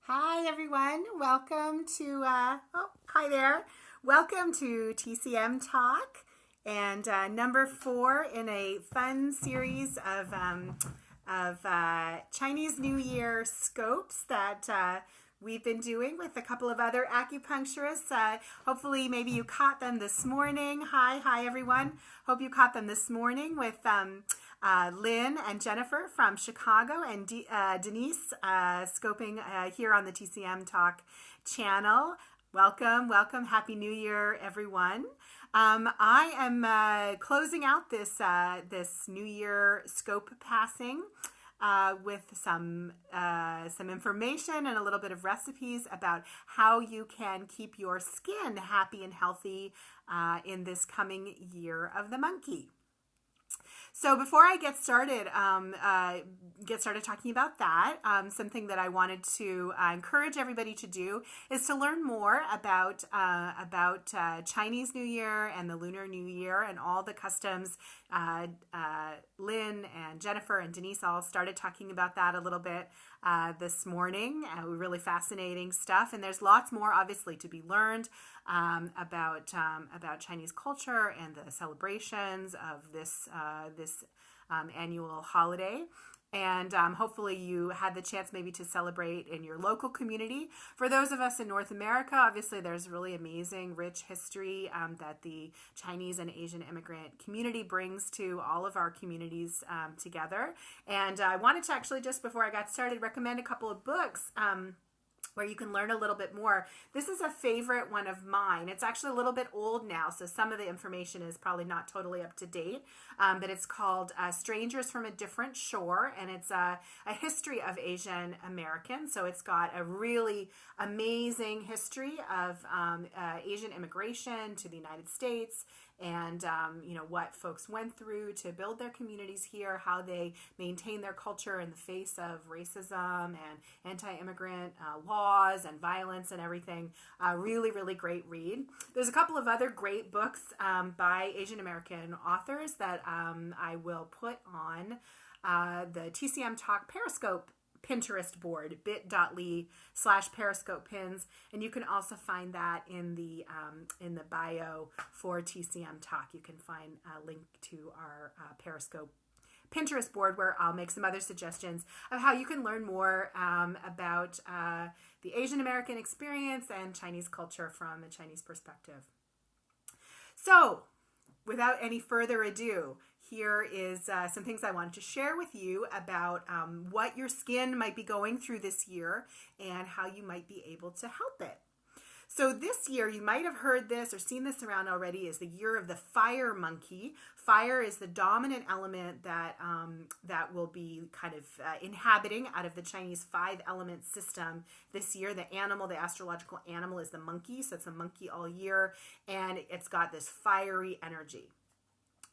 Hi everyone, welcome to, hi there. Welcome to TCM Talk and number 4 in a fun series of Chinese New Year scopes that we've been doing with a couple of other acupuncturists. Hopefully maybe you caught them this morning. Hi everyone. Hope you caught them this morning with Lynn and Jennifer from Chicago and Denise scoping here on the TCM Talk channel. Welcome. Happy New Year, everyone. I am closing out this New Year scope passing with some information and a little bit of recipes about how you can keep your skin happy and healthy in this coming year of the monkey. So before I get started talking about that, something that I wanted to encourage everybody to do is to learn more about Chinese New Year and the Lunar New Year and all the customs. Lynn and Jennifer and Denise all started talking about that a little bit this morning. Really fascinating stuff, and there's lots more obviously to be learned about Chinese culture and the celebrations of this annual holiday. And hopefully you had the chance maybe to celebrate in your local community. For those of us in North America, obviously there's really amazing, rich history that the Chinese and Asian immigrant community brings to all of our communities together. And I wanted to actually, just before I got started, recommend a couple of books where you can learn a little bit more. This is a favorite one of mine. It's actually a little bit old now, so some of the information is probably not totally up to date, but it's called Strangers from a Different Shore, and it's a history of Asian Americans. So it's got a really amazing history of Asian immigration to the United States, and what folks went through to build their communities here, how they maintain their culture in the face of racism and anti-immigrant laws and violence and everything. Really great read. There's a couple of other great books by Asian American authors that I will put on the TCM Talk Periscope Pinterest board, bit.ly/Periscope pins, and you can also find that in the bio for TCM Talk. You can find a link to our Periscope Pinterest board where I'll make some other suggestions of how you can learn more about the Asian American experience and Chinese culture from a Chinese perspective. So, without any further ado, here is some things I wanted to share with you about what your skin might be going through this year and how you might be able to help it. So this year, you might have heard this or seen this around already, is the year of the fire monkey. Fire is the dominant element that will be kind of inhabiting out of the Chinese 5-element system this year. The astrological animal is the monkey, so it's a monkey all year, and it's got this fiery energy.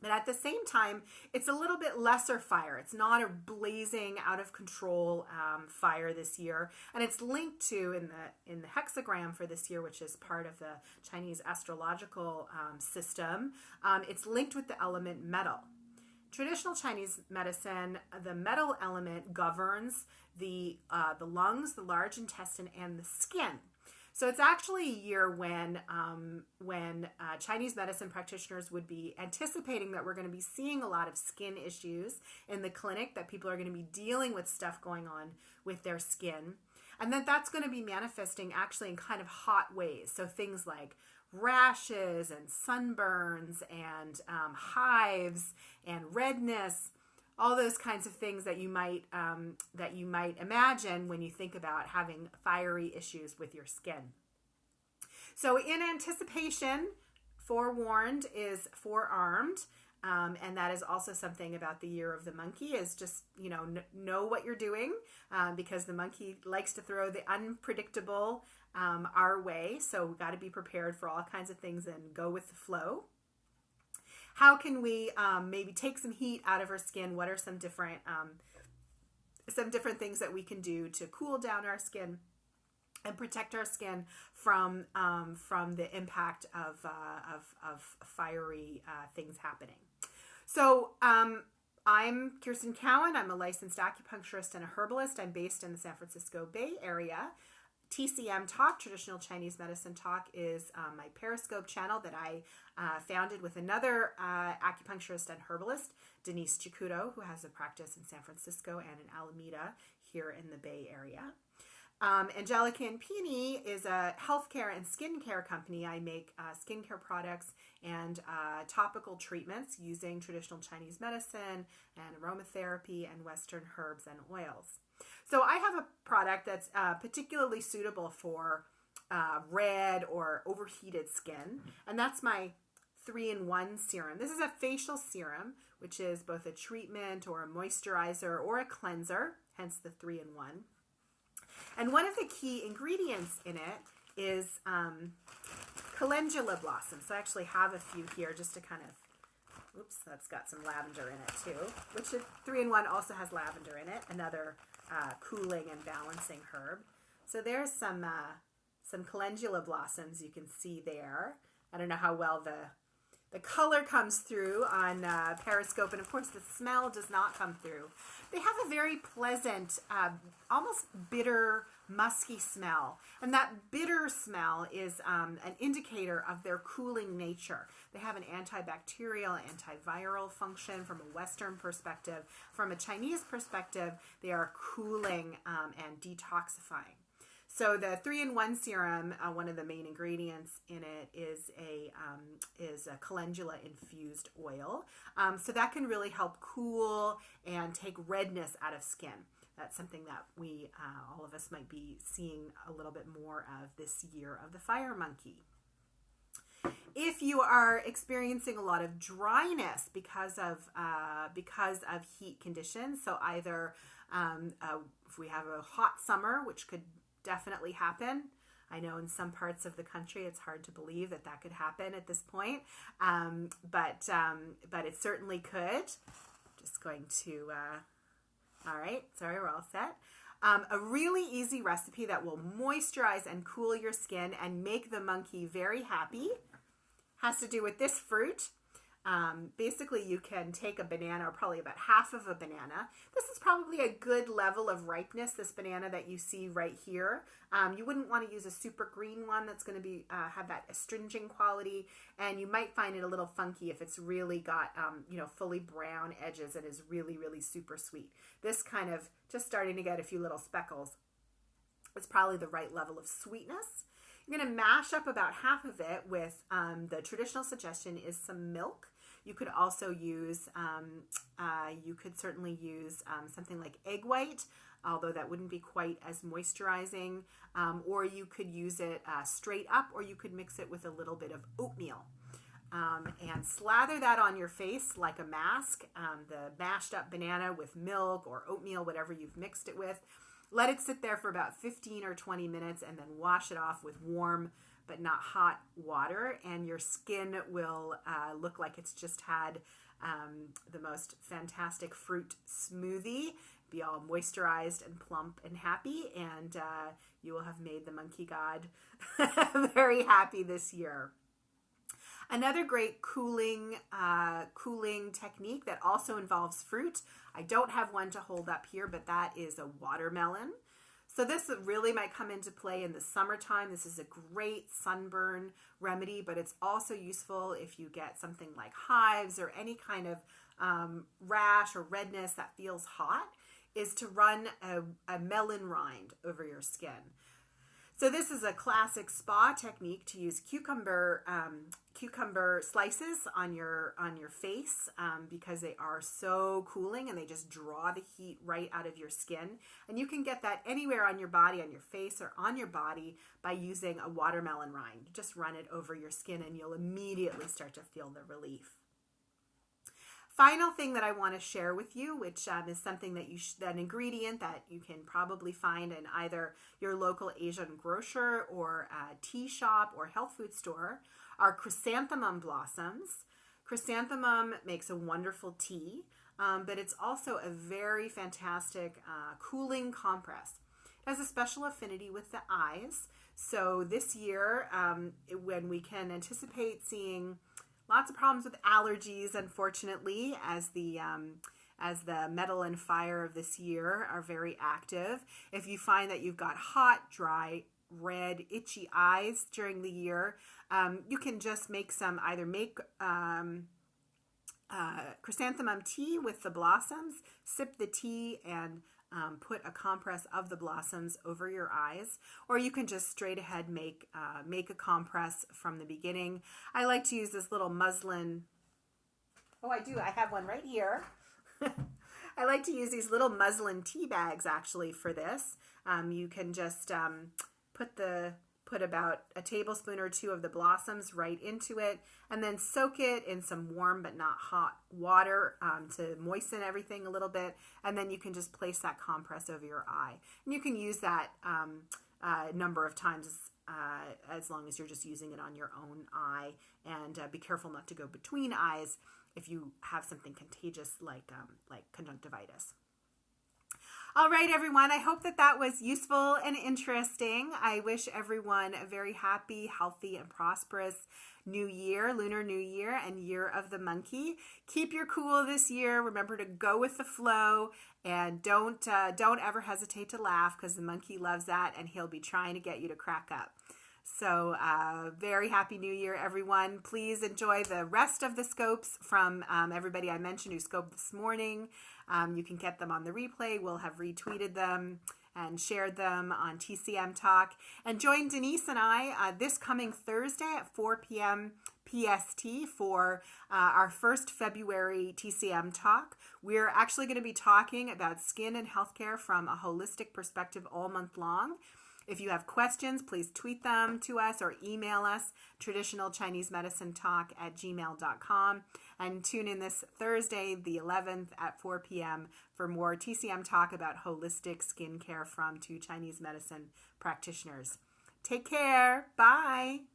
But at the same time, it's a little bit lesser fire. It's not a blazing, out of control fire this year, and it's linked to in the hexagram for this year, which is part of the Chinese astrological system. It's linked with the element metal. Traditional Chinese medicine, the metal element governs the lungs, the large intestine, and the skin. So it's actually a year when Chinese medicine practitioners would be anticipating that we're going to be seeing a lot of skin issues in the clinic, that people are going to be dealing with stuff going on with their skin, and that's going to be manifesting actually in kind of hot ways. So things like rashes and sunburns and hives and redness, all those kinds of things that you might imagine when you think about having fiery issues with your skin. So in anticipation, forewarned is forearmed, and that is also something about the year of the monkey, is just know what you're doing, because the monkey likes to throw the unpredictable our way. So we've got to be prepared for all kinds of things and go with the flow. How can we maybe take some heat out of our skin? What are some different things that we can do to cool down our skin and protect our skin from the impact of fiery things happening? So I'm Kirsten Cowan. I'm a licensed acupuncturist and a herbalist. I'm based in the San Francisco Bay Area. TCMTalk, Traditional Chinese Medicine Talk, is my Periscope channel that I founded with another acupuncturist and herbalist, Denise Chikuto, who has a practice in San Francisco and in Alameda here in the Bay Area. Angelica and Peony is a healthcare and skincare company. I make skincare products and topical treatments using traditional Chinese medicine and aromatherapy and Western herbs and oils. So I have a product that's particularly suitable for red or overheated skin, and that's my 3-in-1 serum. This is a facial serum, which is both a treatment or a moisturizer or a cleanser, hence the 3-in-1. And one of the key ingredients in it is calendula blossom. So I actually have a few here just to kind of, oops, that's got some lavender in it too, which the 3-in-1 also has lavender in it, another cooling and balancing herb. So there's some calendula blossoms you can see there. I don't know how well the color comes through on Periscope, and of course the smell does not come through. They have a very pleasant, almost bitter, musky smell, and that bitter smell is an indicator of their cooling nature. They have an antibacterial, antiviral function from a Western perspective. From a Chinese perspective, they are cooling and detoxifying. So the 3-in-1 serum, one of the main ingredients in it is a calendula infused oil. So that can really help cool and take redness out of skin. That's something that we, all of us, might be seeing a little bit more of this year of the fire monkey. If you are experiencing a lot of dryness because of heat conditions, so either if we have a hot summer, which could definitely happen. I know in some parts of the country it's hard to believe that could happen at this point, but it certainly could. Just going to, all right, sorry, we're all set. A really easy recipe that will moisturize and cool your skin and make the monkey very happy has to do with this fruit. Basically, you can take a banana, or probably about half of a banana. This is probably a good level of ripeness, this banana that you see right here. You wouldn't want to use a super green one that's going to be have that astringent quality, and you might find it a little funky if it's really got fully brown edges and is really, really super sweet. This kind of just starting to get a few little speckles. It's probably the right level of sweetness. You're going to mash up about half of it with the traditional suggestion is some milk. You could also use, certainly use something like egg white, although that wouldn't be quite as moisturizing. Or you could use it straight up, or you could mix it with a little bit of oatmeal. And slather that on your face like a mask, the mashed up banana with milk or oatmeal, whatever you've mixed it with. Let it sit there for about 15 or 20 minutes and then wash it off with warm but not hot water, and your skin will look like it's just had the most fantastic fruit smoothie, be all moisturized and plump and happy, and you will have made the monkey god very happy this year. Another great cooling technique that also involves fruit, I don't have one to hold up here, but that is a watermelon. So this really might come into play in the summertime. This is a great sunburn remedy, but it's also useful if you get something like hives or any kind of rash or redness that feels hot, is to run a melon rind over your skin. So this is a classic spa technique to use cucumber slices on your face because they are so cooling and they just draw the heat right out of your skin. And you can get that anywhere on your body, on your face or on your body, by using a watermelon rind. You just run it over your skin and you'll immediately start to feel the relief. Final thing that I want to share with you, which is something that an ingredient that you can probably find in either your local Asian grocer or tea shop or health food store, are chrysanthemum blossoms. Chrysanthemum makes a wonderful tea, but it's also a very fantastic cooling compress. It has a special affinity with the eyes. So this year, when we can anticipate seeing lots of problems with allergies, unfortunately, as the metal and fire of this year are very active. If you find that you've got hot, dry, red, itchy eyes during the year, you can just make chrysanthemum tea with the blossoms, sip the tea, and put a compress of the blossoms over your eyes, or you can just straight ahead make a compress from the beginning. I like to use this little muslin. Oh, I do. I have one right here. I like to use these little muslin tea bags actually for this. You can just put about a tablespoon or two of the blossoms right into it, and then soak it in some warm but not hot water to moisten everything a little bit, and then you can just place that compress over your eye. And you can use that a number of times as long as you're just using it on your own eye, and be careful not to go between eyes if you have something contagious like conjunctivitis. All right, everyone, I hope that was useful and interesting. I wish everyone a very happy, healthy, and prosperous new year, Lunar New Year, and Year of the Monkey. Keep your cool this year. Remember to go with the flow, and don't ever hesitate to laugh, because the monkey loves that, and he'll be trying to get you to crack up. So very happy new year, everyone. Please enjoy the rest of the scopes from everybody I mentioned who scoped this morning. You can get them on the replay. We'll have retweeted them and shared them on TCMTalk. And join Denise and I this coming Thursday at 4 p.m. PST for our first February TCMTalk. We're actually going to be talking about skin and healthcare from a holistic perspective all month long. If you have questions, please tweet them to us or email us, traditionalchinesemedicinetalk@gmail.com. And tune in this Thursday, the 11th at 4 p.m. for more TCM talk about holistic skincare from two Chinese medicine practitioners. Take care. Bye.